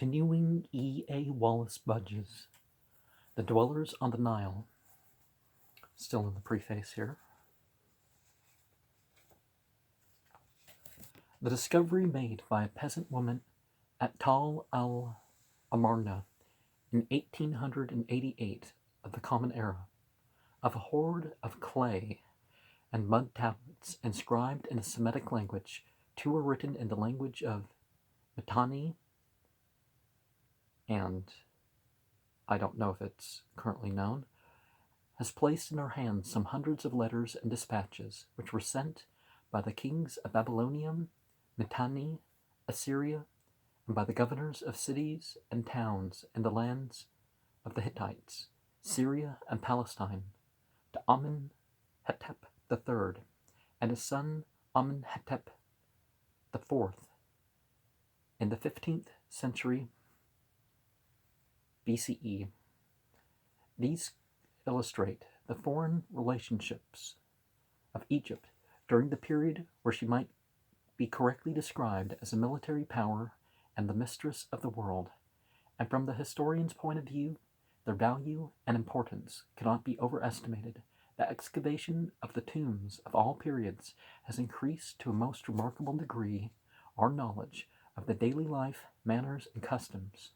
Continuing E. A. Wallis Budge's The Dwellers on the Nile, still in the preface here. The discovery made by a peasant woman at Tal al-Amarna in 1888 of the Common Era, of a hoard of clay and mud tablets inscribed in a Semitic language. Two were written in the language of Mitanni, and I don't know if it's currently known, has placed in our hands some hundreds of letters and dispatches which were sent by the kings of Babylonia, Mitanni, Assyria, and by the governors of cities and towns in the lands of the Hittites, Syria, and Palestine, to Amenhotep III and his son Amenhotep IV in the 15th century BCE. These illustrate the foreign relationships of Egypt during the period where she might be correctly described as a military power and the mistress of the world, and from the historian's point of view, their value and importance cannot be overestimated. The excavation of the tombs of all periods has increased to a most remarkable degree our knowledge of the daily life, manners, and customs,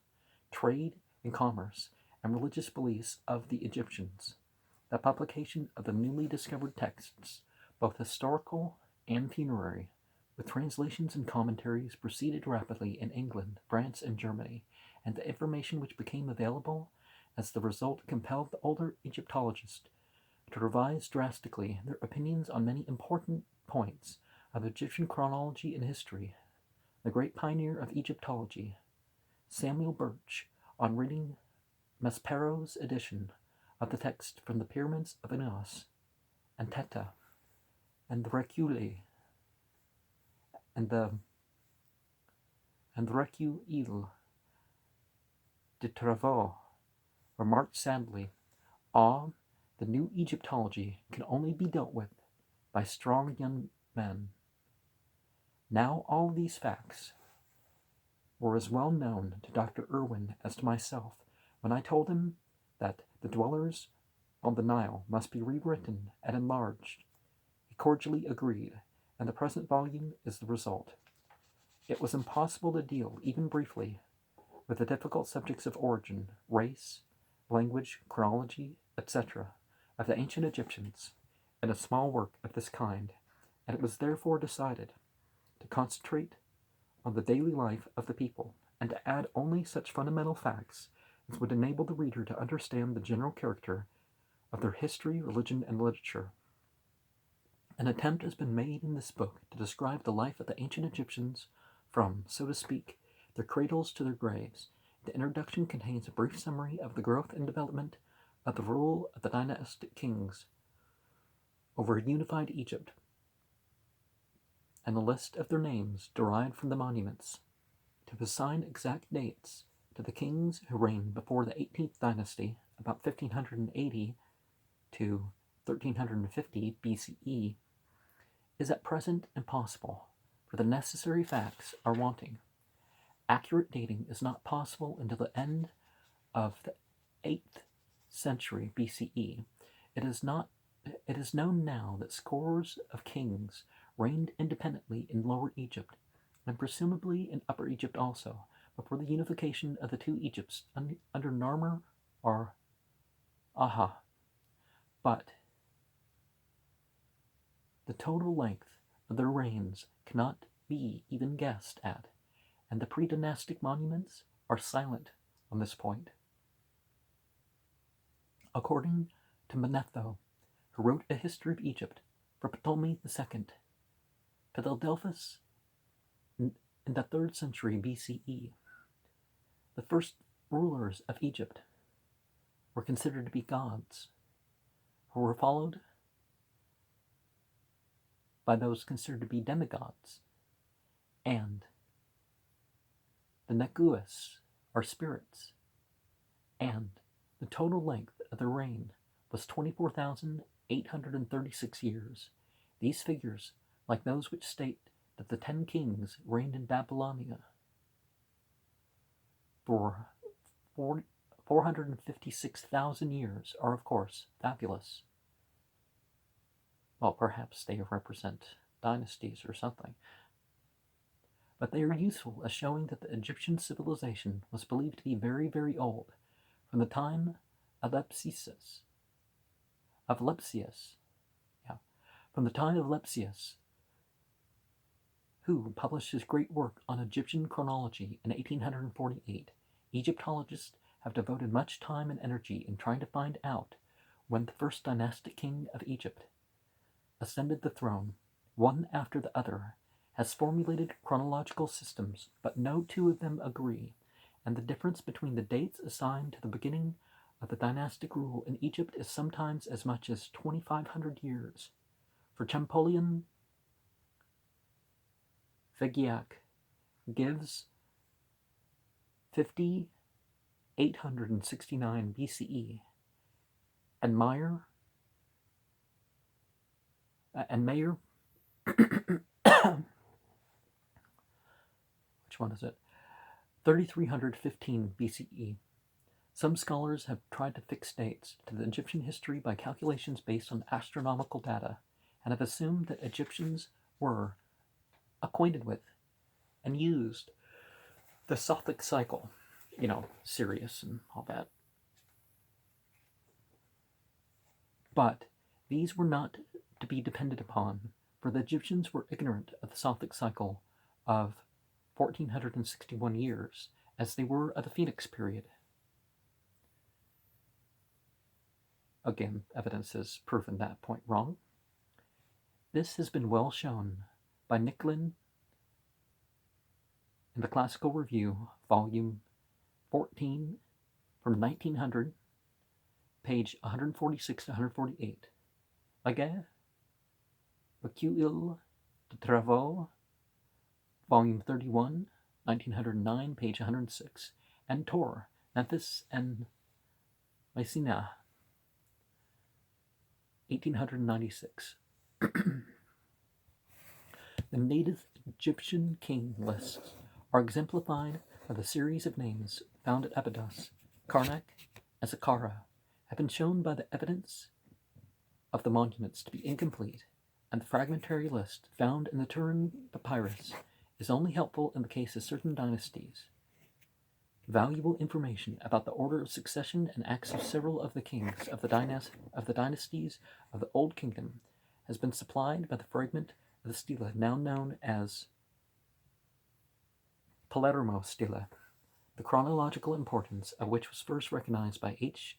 trade and commerce, and religious beliefs of the Egyptians. The publication of the newly discovered texts, both historical and funerary, with translations and commentaries, proceeded rapidly in England, France, and Germany, and the information which became available as the result compelled the older Egyptologists to revise drastically their opinions on many important points of Egyptian chronology and history. The great pioneer of Egyptology, Samuel Birch, on reading Maspero's edition of the text from the pyramids of Unas and Teta and the Recule and the Recueil de Travaux, remarked sadly, the new Egyptology can only be dealt with by strong young men. Now all these facts were as well known to Dr. Irwin as to myself when I told him that The Dwellers on the Nile must be rewritten and enlarged. He cordially agreed, and the present volume is the result. It was impossible to deal, even briefly, with the difficult subjects of origin, race, language, chronology, etc., of the ancient Egyptians in a small work of this kind, and it was therefore decided to concentrate on the daily life of the people, and to add only such fundamental facts as would enable the reader to understand the general character of their history, religion, and literature. An attempt has been made in this book to describe the life of the ancient Egyptians from, so to speak, their cradles to their graves. The introduction contains a brief summary of the growth and development of the rule of the dynastic kings over a unified Egypt, and a list of their names derived from the monuments, to assign exact dates to the kings who reigned before the 18th dynasty, about 1580 to 1350 BCE, is at present impossible, for the necessary facts are wanting. Accurate dating is not possible until the end of the 8th century BCE. It is known now that scores of kings reigned independently in Lower Egypt, and presumably in Upper Egypt also, before the unification of the two Egypts under Narmer or Aha. But the total length of their reigns cannot be even guessed at, and the pre-dynastic monuments are silent on this point. According to Manetho, who wrote a history of Egypt for Ptolemy II, Philadelphus in the 3rd century BCE, the first rulers of Egypt were considered to be gods, who were followed by those considered to be demigods, and the Neguis are spirits, and the total length of their reign was 24,836 years. These figures, like those which state that the 10 kings reigned in Babylonia, for 456,000 years are, of course, fabulous. Well, perhaps they represent dynasties or something. But they are useful as showing that the Egyptian civilization was believed to be very, very old, from the time of Lepsius. From the time of Lepsius, who published his great work on Egyptian chronology in 1848, Egyptologists have devoted much time and energy in trying to find out when the first dynastic king of Egypt ascended the throne, one after the other, has formulated chronological systems, but no two of them agree, and the difference between the dates assigned to the beginning of the dynastic rule in Egypt is sometimes as much as 2,500 years. For Champollion Fegiac gives 5869 BCE, and Mayer which one is it? 3315 BCE. Some scholars have tried to fix dates to the Egyptian history by calculations based on astronomical data, and have assumed that Egyptians were acquainted with and used the Sothic cycle, Sirius and all that. But these were not to be depended upon, for the Egyptians were ignorant of the Sothic cycle of 1461 years, as they were of the Phoenix period. Again, evidence has proven that point wrong. This has been well shown by Nicklin in the Classical Review, volume 14, from 1900, page 146 to 148. Again, Recueil de Travaux, volume 31, 1909, page 106, and Tor, Memphis and Mycenae, 1896. The native Egyptian king lists are exemplified by the series of names found at Abydos, Karnak, and Saqqara, have been shown by the evidence of the monuments to be incomplete, and the fragmentary list found in the Turin papyrus is only helpful in the case of certain dynasties. Valuable information about the order of succession and acts of several of the kings of the dynasties of the Old Kingdom has been supplied by the fragment of the stela now known as Palermo stela, the chronological importance of which was first recognized by H.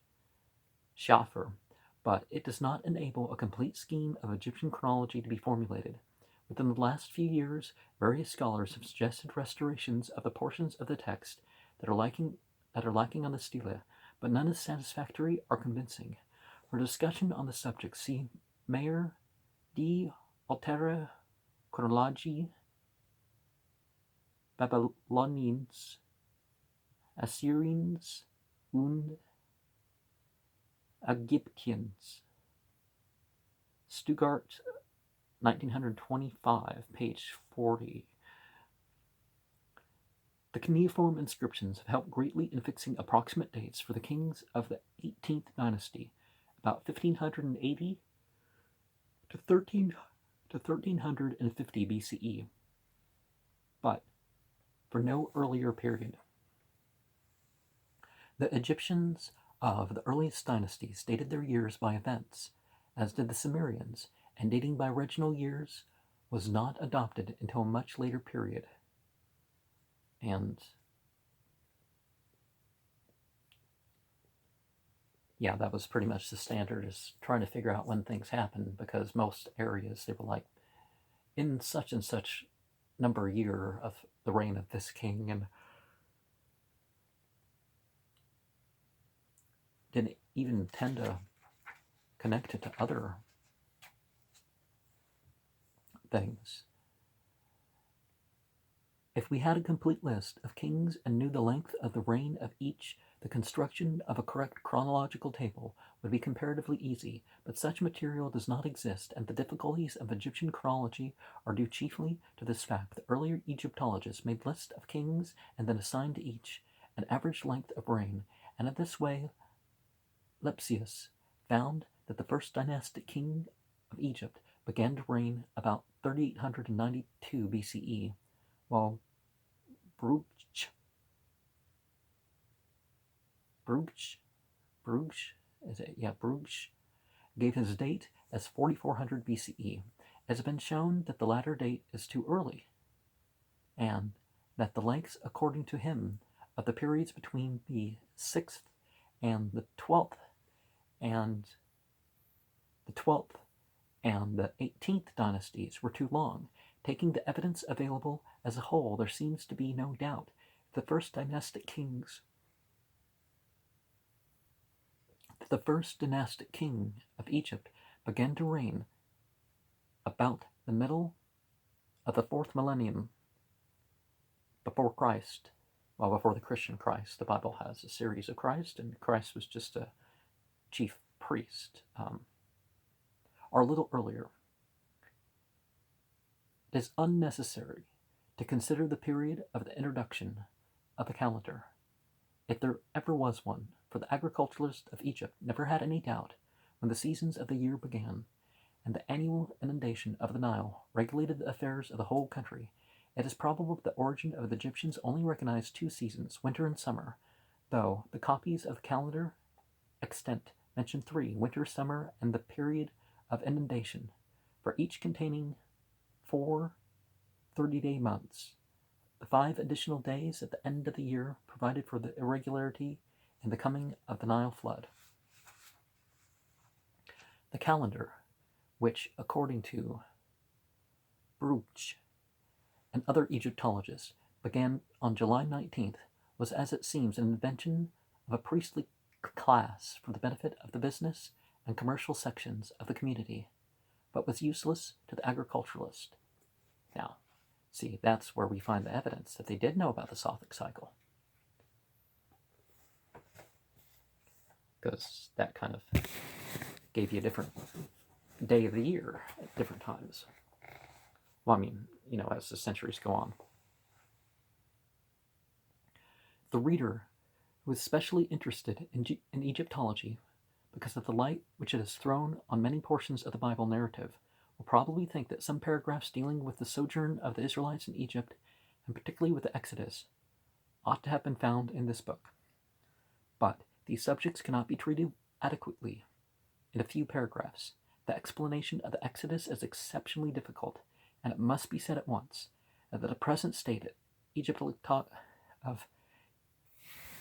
Schaffer, but it does not enable a complete scheme of Egyptian chronology to be formulated. Within the last few years, various scholars have suggested restorations of the portions of the text that are lacking on the stela, but none is satisfactory or convincing. For discussion on the subject, see Mayer D. Altera Chronologie Babyloniens, Assyriens und Ägyptiens, Stuttgart, 1925, page 40. The cuneiform inscriptions have helped greatly in fixing approximate dates for the kings of the 18th dynasty, about 1580 to 1350 BCE, but for no earlier period. The Egyptians of the earliest dynasties dated their years by events, as did the Sumerians, and dating by regnal years was not adopted until a much later period. And yeah, that was pretty much the standard, is trying to figure out when things happened, because most areas, they were like, in such and such number year of the reign of this king, and didn't even tend to connect it to other things. If we had a complete list of kings and knew the length of the reign of each, the construction of a correct chronological table would be comparatively easy, but such material does not exist, and the difficulties of Egyptian chronology are due chiefly to this fact. The earlier Egyptologists made lists of kings and then assigned to each, an average length of reign, and in this way Lepsius found that the first dynastic king of Egypt began to reign about 3892 BCE, while Bruges gave his date as 4400 BCE. It has been shown that the latter date is too early, and that the lengths, according to him, of the periods between the 6th and the 12th and the 18th dynasties were too long. Taking the evidence available as a whole, there seems to be no doubt the first dynastic king of Egypt began to reign about the middle of the 4th millennium before Christ. Well, before the Christian Christ. The Bible has a series of Christ, and Christ was just a chief priest, or a little earlier. It is unnecessary to consider the period of the introduction of a calendar, if there ever was one, for the agriculturalists of Egypt never had any doubt when the seasons of the year began, and the annual inundation of the Nile regulated the affairs of the whole country. It is probable that the origin of the Egyptians only recognized 2 seasons, winter and summer, though the copies of the calendar extant mention 3, winter, summer, and the period of inundation, for each containing 4 30-day months. The 5 additional days at the end of the year provided for the irregularity in the coming of the Nile flood. The calendar, which, according to Bruges and other Egyptologists, began on July 19th, was, as it seems, an invention of a priestly class for the benefit of the business and commercial sections of the community, but was useless to the agriculturalist. Now, see, that's where we find the evidence that they did know about the Sothic cycle, because that kind of gave you a different day of the year at different times. Well, I mean, as the centuries go on. The reader who is specially interested in Egyptology, because of the light which it has thrown on many portions of the Bible narrative, will probably think that some paragraphs dealing with the sojourn of the Israelites in Egypt, and particularly with the Exodus, ought to have been found in this book. But these subjects cannot be treated adequately in a few paragraphs. The explanation of the Exodus is exceptionally difficult, and it must be said at once that at the present state of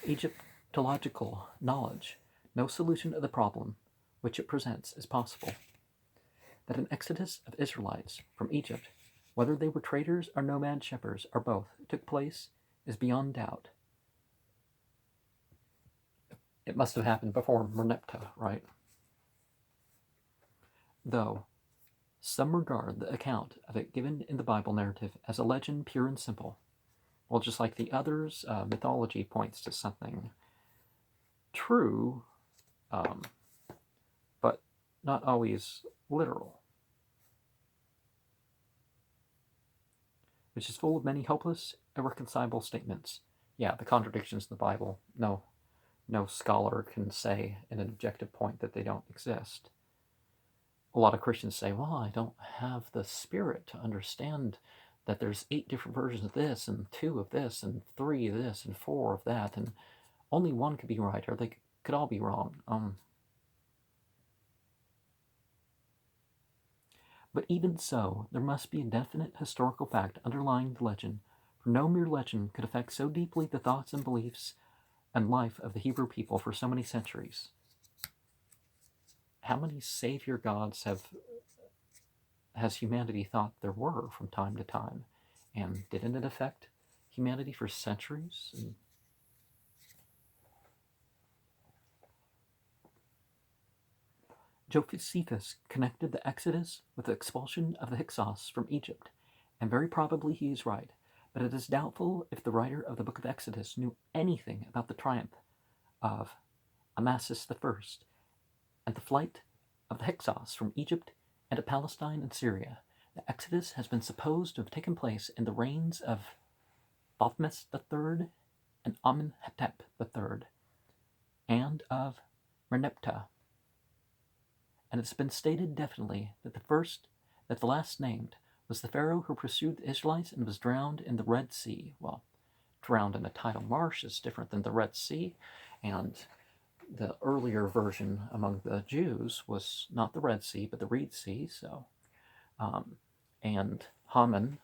Egyptological knowledge, no solution of the problem which it presents is possible. That an exodus of Israelites from Egypt, whether they were traders or nomad shepherds or both, took place is beyond doubt. It must have happened before Merneptah, right? Though some regard the account of it given in the Bible narrative as a legend pure and simple, well, just like the others, mythology points to something true, but not always literal, which is full of many hopeless, irreconcilable statements. Yeah, the contradictions in the Bible, no scholar can say in an objective point that they don't exist. A lot of Christians say, well, I don't have the spirit to understand that there's 8 different versions of this, and 2 of this, and 3 of this, and 4 of that, and only one could be right, or they could all be wrong. But even so, there must be a definite historical fact underlying the legend, for no mere legend could affect so deeply the thoughts and beliefs and life of the Hebrew people for so many centuries. How many savior gods has humanity thought there were from time to time? And didn't it affect humanity for centuries? Josephus connected the Exodus with the expulsion of the Hyksos from Egypt, and very probably he is right, but it is doubtful if the writer of the book of Exodus knew anything about the triumph of Amasis I and the flight of the Hyksos from Egypt into Palestine and Syria. The Exodus has been supposed to have taken place in the reigns of Thothmes III and Amenhotep III, and of Merneptah. And it's been stated definitely that the last named was the pharaoh who pursued the Israelites and was drowned in the Red Sea. Well, drowned in a tidal marsh is different than the Red Sea, and the earlier version among the Jews was not the Red Sea, but the Reed Sea. So, and Haman,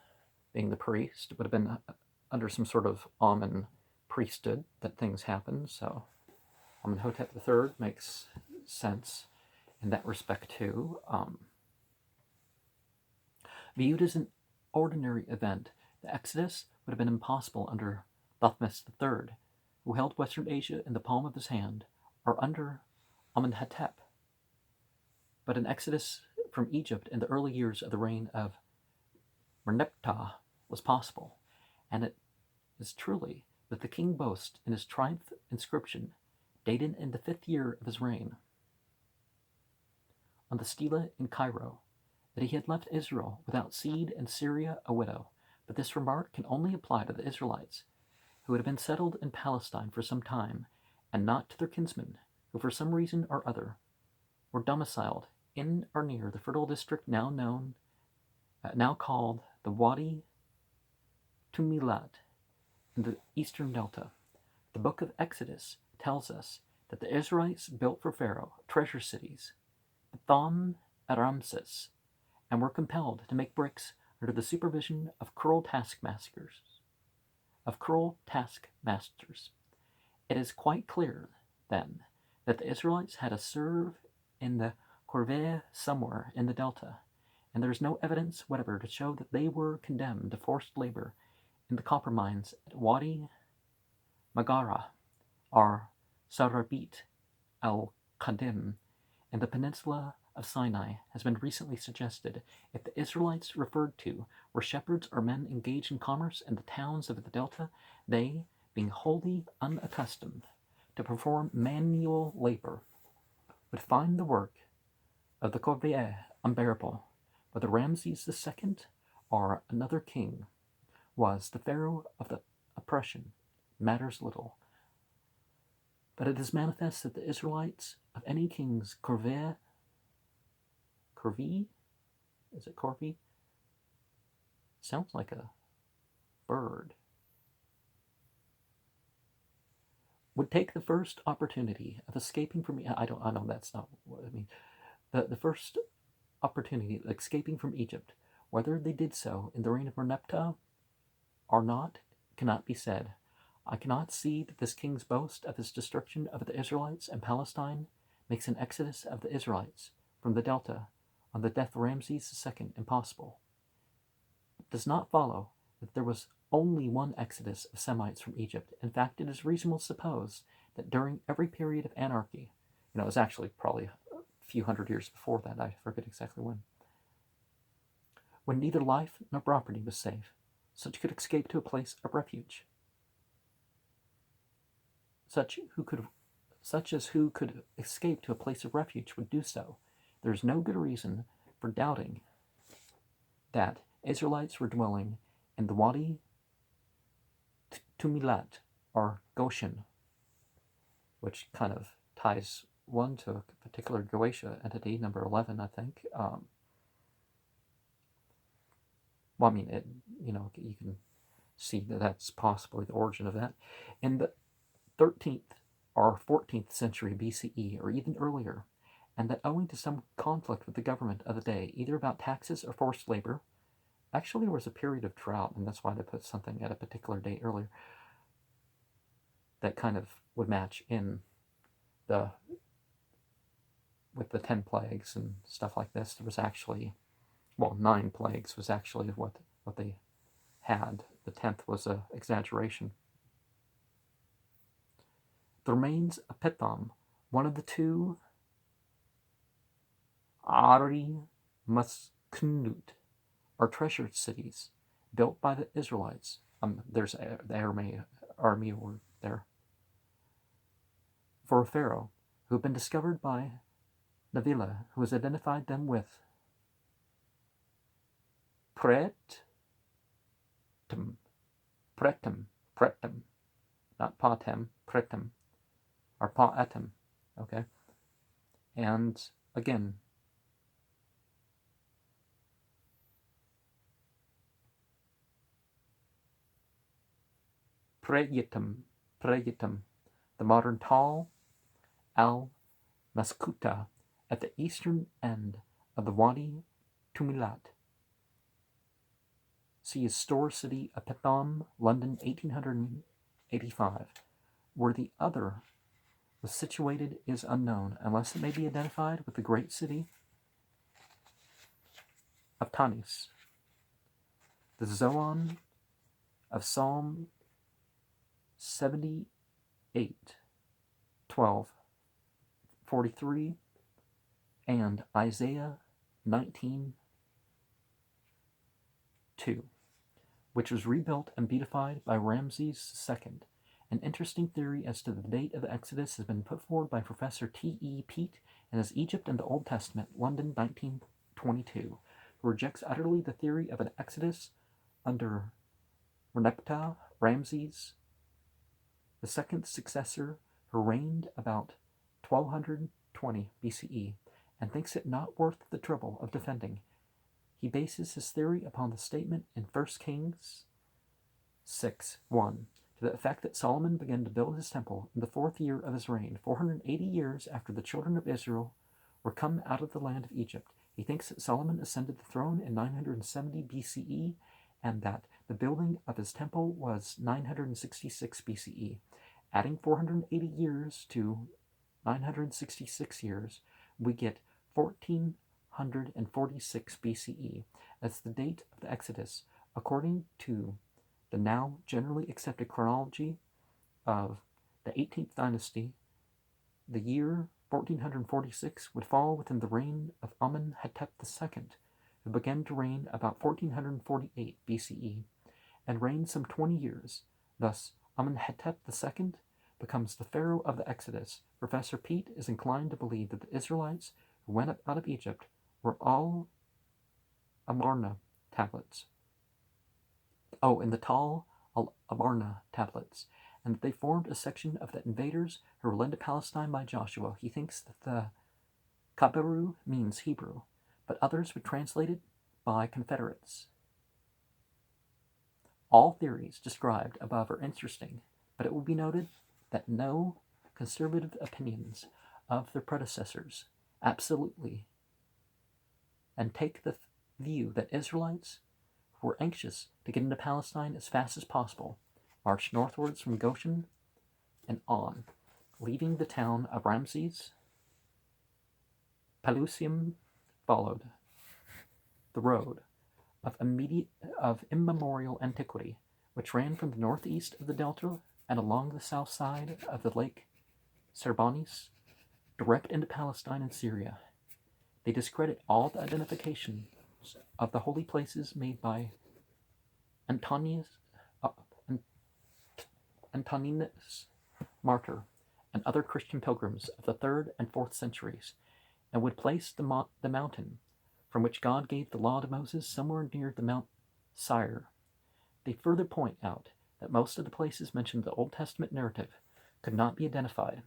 being the priest, would have been under some sort of Amen priesthood that things happen. So, Amenhotep III makes sense in that respect too. Viewed as an ordinary event, the Exodus would have been impossible under Thutmose III, who held Western Asia in the palm of his hand, or under Amenhotep. But an exodus from Egypt in the early years of the reign of Merneptah was possible, and it is truly that the king boasts in his triumph inscription, dated in the 5th year of his reign, on the stela in Cairo, that he had left Israel without seed and Syria a widow. But this remark can only apply to the Israelites, who had been settled in Palestine for some time, and not to their kinsmen, who for some reason or other were domiciled in or near the fertile district now called the Wadi Tumilat in the eastern delta. The book of Exodus tells us that the Israelites built for Pharaoh treasure cities, Pithom and Ramses, and were compelled to make bricks under the supervision of cruel taskmasters. It is quite clear, then, that the Israelites had a serve in the corvée somewhere in the delta, and there is no evidence whatever to show that they were condemned to forced labor in the copper mines at Wadi Magara or Sarabit al-Qadim in the peninsula of Sinai has been recently suggested. If the Israelites referred to were shepherds or men engaged in commerce in the towns of the delta, they, being wholly unaccustomed to perform manual labor, would find the work of the corvée unbearable. Whether Ramses II or another king was the pharaoh of the oppression matters little. But it is manifest that the Israelites of any king's corvée, is it corvée? Sounds like a bird. Would take the first opportunity of escaping from, I know that's not what I mean. The first opportunity of escaping from Egypt, whether they did so in the reign of Merneptah or not, cannot be said. I cannot see that this king's boast of his destruction of the Israelites and Palestine makes an exodus of the Israelites from the delta on the death of Ramses II impossible. It does not follow that there was only one exodus of Semites from Egypt. In fact, it is reasonable to suppose that during every period of anarchy, it was actually probably a few hundred years before that, I forget exactly when neither life nor property was safe, such could escape to a place of refuge. Such as who could escape to a place of refuge would do so. There is no good reason for doubting that Israelites were dwelling in the Wadi Tumilat or Goshen, which kind of ties one to a particular Goetia entity, number 11, I think. You can see that that's possibly the origin of that. In the 13th or 14th century BCE, or even earlier, and that owing to some conflict with the government of the day, either about taxes or forced labor, actually there was a period of drought, and that's why they put something at a particular date earlier, that kind of would match in with the 10 plagues and stuff like this. There was actually, 9 plagues was actually what they had. The 10th was an exaggeration. The remains of Pithom, one of the two Ari Musknut, are treasured cities built by the Israelites. There's the Aramaic word there. For a pharaoh who had been discovered by Navila, who has identified them with Pretem. not patem, pretem, or paetem, okay? And again, preyitum, the modern Tal al-Maskuta, at the eastern end of the Wadi Tumilat. See his store city of Petham, London, 1885. Where the other was situated is unknown, unless it may be identified with the great city of Tanis. The Zoan of Psalm 78, 12, 43, and Isaiah 19, 2, which was rebuilt and beatified by Ramses II. An interesting theory as to the date of the Exodus has been put forward by Professor T.E. Peat in his Egypt and the Old Testament, London, 1922, who rejects utterly the theory of an Exodus under Merneptah Ramses, the second successor, who reigned about 1220 BCE, and thinks it not worth the trouble of defending. He bases his theory upon the statement in 1 Kings 6:1, to the effect that Solomon began to build his temple in the 4th year of his reign, 480 years after the children of Israel were come out of the land of Egypt. He thinks that Solomon ascended the throne in 970 BCE, and that the building of his temple was 966 BCE. Adding 480 years to 966 years, we get 1446 BCE as the date of the Exodus, according to the now generally accepted chronology of the 18th dynasty. The year 1446 would fall within the reign of Amenhotep II, who began to reign about 1448 BCE, and reigned some 20 years. Thus, Amenhotep II becomes the pharaoh of the Exodus. Professor Peat is inclined to believe that the Israelites who went up out of Egypt were all Amarna tablets. In the Tal al-Amarna tablets, and that they formed a section of the invaders who were led to Palestine by Joshua. He thinks that the Kabiru means Hebrew, but others would translate it by Confederates. All theories described above are interesting, but it will be noted that no conservative opinions of their predecessors absolutely and take the view that Israelites who were anxious to get into Palestine as fast as possible marched northwards from Goshen and on, leaving the town of Ramses. Pelusium followed the road of immemorial antiquity, which ran from the northeast of the delta and along the south side of the lake Serbanis, direct into Palestine and Syria. They discredit all the identifications of the holy places made by Antoninus Martyr and other Christian pilgrims of the 3rd and 4th centuries, and would place the mountain from which God gave the law to Moses somewhere near the Mount Seir. They further point out that most of the places mentioned in the Old Testament narrative could not be identified,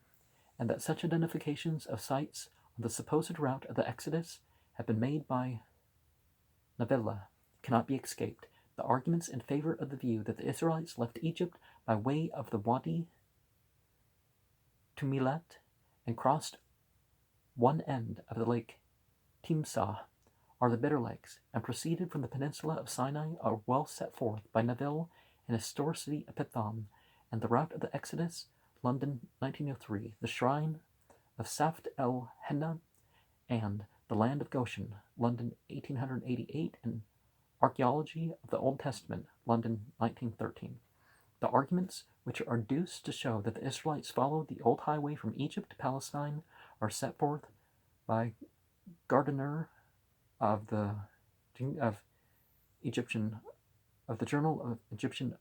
and that such identifications of sites on the supposed route of the Exodus have been made by Navilla cannot be escaped. The arguments in favor of the view that the Israelites left Egypt by way of the Wadi Tumilat and crossed one end of the lake Timsah are the Bitter Lakes, and proceeded from the peninsula of Sinai are well set forth by Neville in his store city of Pithom, and the route of the Exodus, London, 1903, the shrine of Saft el-Henna, and the land of Goshen, London, 1888, and Archaeology of the Old Testament, London, 1913. The arguments which are adduced to show that the Israelites followed the old highway from Egypt to Palestine are set forth by Gardiner of the Journal of Egyptian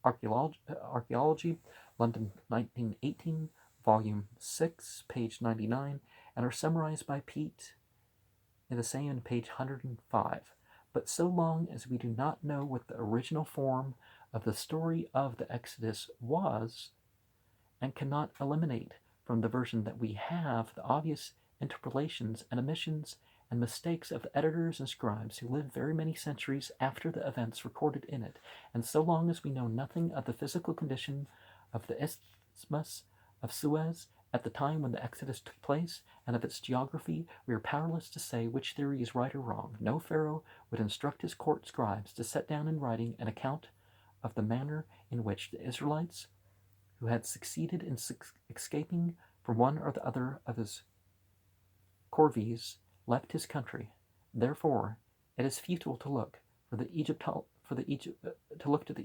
Archaeology, London, 1918, volume 6, page 99, and are summarized by Peat in the same page 105. But so long as we do not know what the original form of the story of the Exodus was, and cannot eliminate from the version that we have the obvious interpolations and omissions and mistakes of the editors and scribes who lived very many centuries after the events recorded in it. And so long as we know nothing of the physical condition of the Isthmus of Suez at the time when the Exodus took place, and of its geography, we are powerless to say which theory is right or wrong. No pharaoh would instruct his court scribes to set down in writing an account of the manner in which the Israelites, who had succeeded in escaping from one or the other of his corvies, left his country. Therefore, it is futile to look to the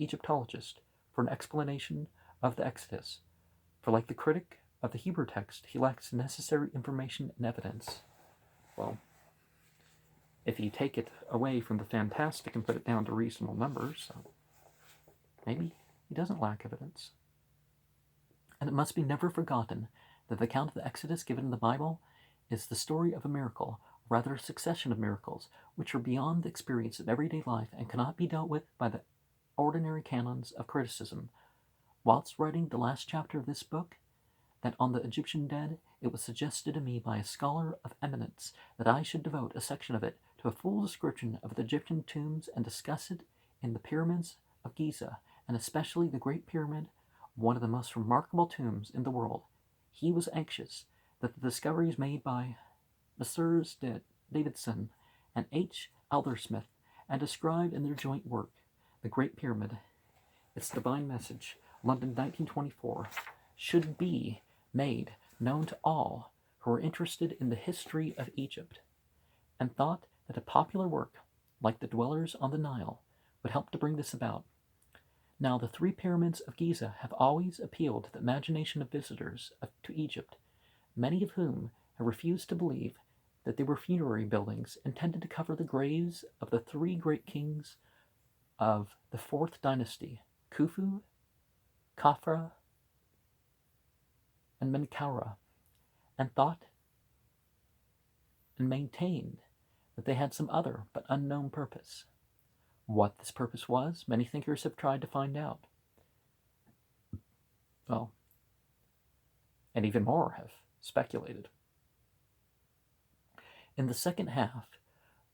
Egyptologist for an explanation of the Exodus. For like the critic of the Hebrew text, he lacks necessary information and evidence. Well, if you take it away from the fantastic and put it down to reasonable numbers, maybe he doesn't lack evidence. And it must be never forgotten that the account of the Exodus given in the Bible is the story of a miracle, or rather a succession of miracles, which are beyond the experience of everyday life and cannot be dealt with by the ordinary canons of criticism. Whilst writing the last chapter of this book, that on the Egyptian dead, it was suggested to me by a scholar of eminence that I should devote a section of it to a full description of the Egyptian tombs and discuss it in the pyramids of Giza, and especially the Great Pyramid, one of the most remarkable tombs in the world. He was anxious that the discoveries made by Messrs. Davidson and H. Aldersmith, and described in their joint work, The Great Pyramid, Its Divine Message, London 1924, should be made known to all who are interested in the history of Egypt, and thought that a popular work, like The Dwellers on the Nile, would help to bring this about. Now, the 3 pyramids of Giza have always appealed to the imagination of visitors to Egypt, many of whom have refused to believe that they were funerary buildings intended to cover the graves of the 3 great kings of the 4th dynasty, Khufu, Khafra, and Menkaura, and thought and maintained that they had some other but unknown purpose. What this purpose was, many thinkers have tried to find out. Well, and even more have speculated. In the second half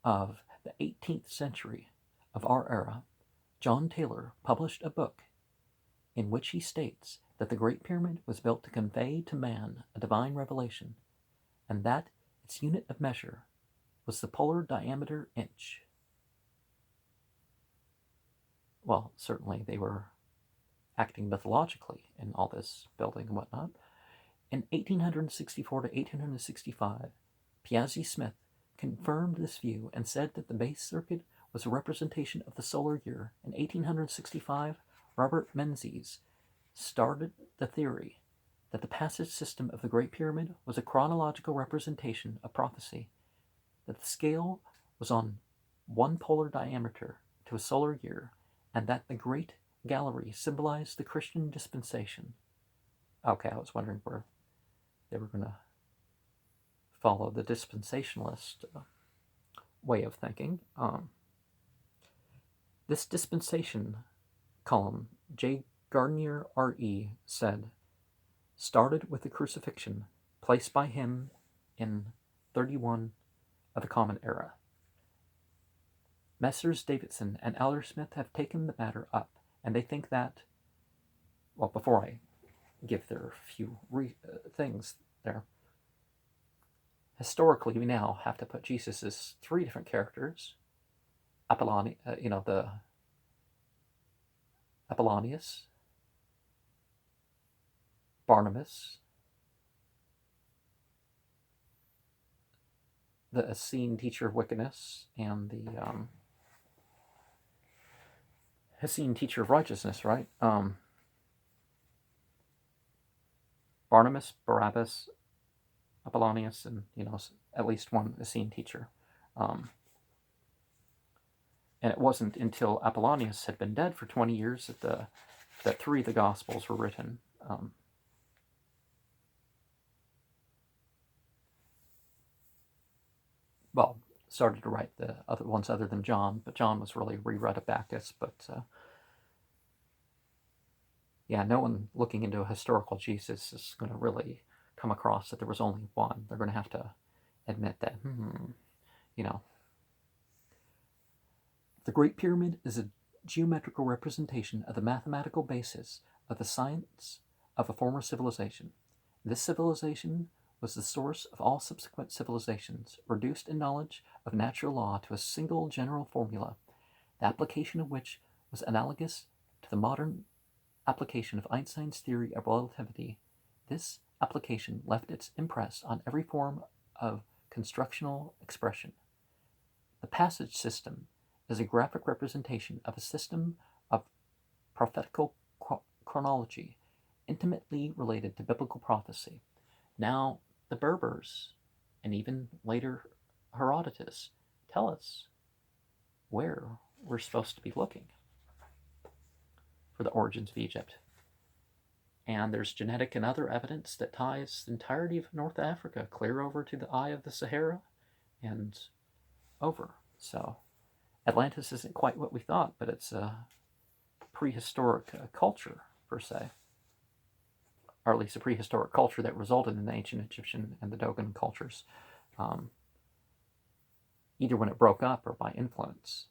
of the 18th century of our era, John Taylor published a book in which he states that the Great Pyramid was built to convey to man a divine revelation, and that its unit of measure was the polar diameter inch. Well, certainly they were acting mythologically in all this building and whatnot. In 1864 to 1865, Piazzi Smith confirmed this view and said that the base circuit was a representation of the solar year. In 1865, Robert Menzies started the theory that the passage system of the Great Pyramid was a chronological representation of prophecy, that the scale was on one polar diameter to a solar year, and that the Great Gallery symbolized the Christian dispensation. Okay, I was wondering where they were going to follow the dispensationalist way of thinking. This dispensation column, J. Gardner R.E. said, started with the crucifixion placed by him in 31 of the Common Era. Messrs. Davidson and Aldersmith have taken the matter up, and they think that, well, before I give their few things there, historically we now have to put Jesus as 3 different characters. The Apollonius, Barnabas, the Essene teacher of wickedness, and the Essene teacher of righteousness, right? Barnabas, Barabbas, Apollonius, and at least one Essene teacher. And it wasn't until Apollonius had been dead for 20 years that 3 of the Gospels were written. Started to write the other ones other than John, but John was really reread at Bacchus. But yeah, no one looking into a historical Jesus is going to really come across that there was only one. They're going to have to admit that, you know, the Great Pyramid is a geometrical representation of the mathematical basis of the science of a former civilization. This civilization was the source of all subsequent civilizations, reduced in knowledge of natural law to a single general formula, the application of which was analogous to the modern application of Einstein's theory of relativity. This application left its impress on every form of constructional expression. The passage system is a graphic representation of a system of prophetical chronology intimately related to biblical prophecy. Now, the Berbers, and even later Herodotus, tell us where we're supposed to be looking for the origins of Egypt. And there's genetic and other evidence that ties the entirety of North Africa clear over to the eye of the Sahara and over. So Atlantis isn't quite what we thought, but it's a prehistoric culture, per se. Or at least a prehistoric culture that resulted in the ancient Egyptian and the Dogon cultures, either when it broke up or by influence.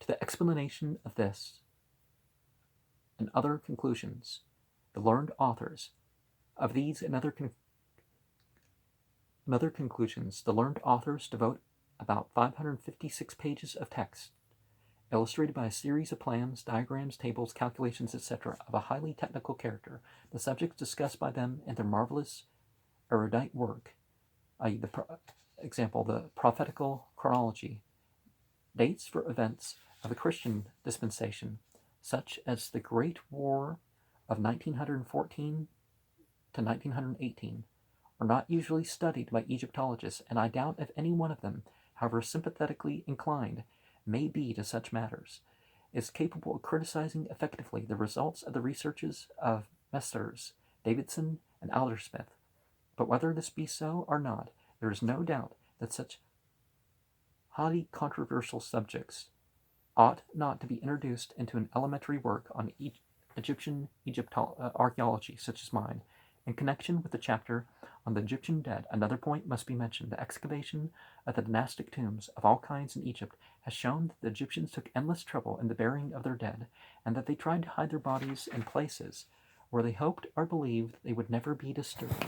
To the explanation of this and other conclusions, the learned authors of these and other conclusions, the learned authors devote about 556 pages of text, illustrated by a series of plans, diagrams, tables, calculations, etc., of a highly technical character. The subjects discussed by them in their marvelous erudite work, i.e., the prophetical chronology, dates for events of the Christian dispensation, such as the Great War of 1914 to 1918, are not usually studied by Egyptologists, and I doubt if any one of them, however sympathetically inclined may be to such matters, is capable of criticizing effectively the results of the researches of Messrs. Davidson and Aldersmith. But whether this be so or not, there is no doubt that such highly controversial subjects ought not to be introduced into an elementary work on Egyptian archaeology such as mine. In connection with the chapter on the Egyptian dead, another point must be mentioned. The excavation of the dynastic tombs of all kinds in Egypt has shown that the Egyptians took endless trouble in the burying of their dead, and that they tried to hide their bodies in places where they hoped or believed they would never be disturbed.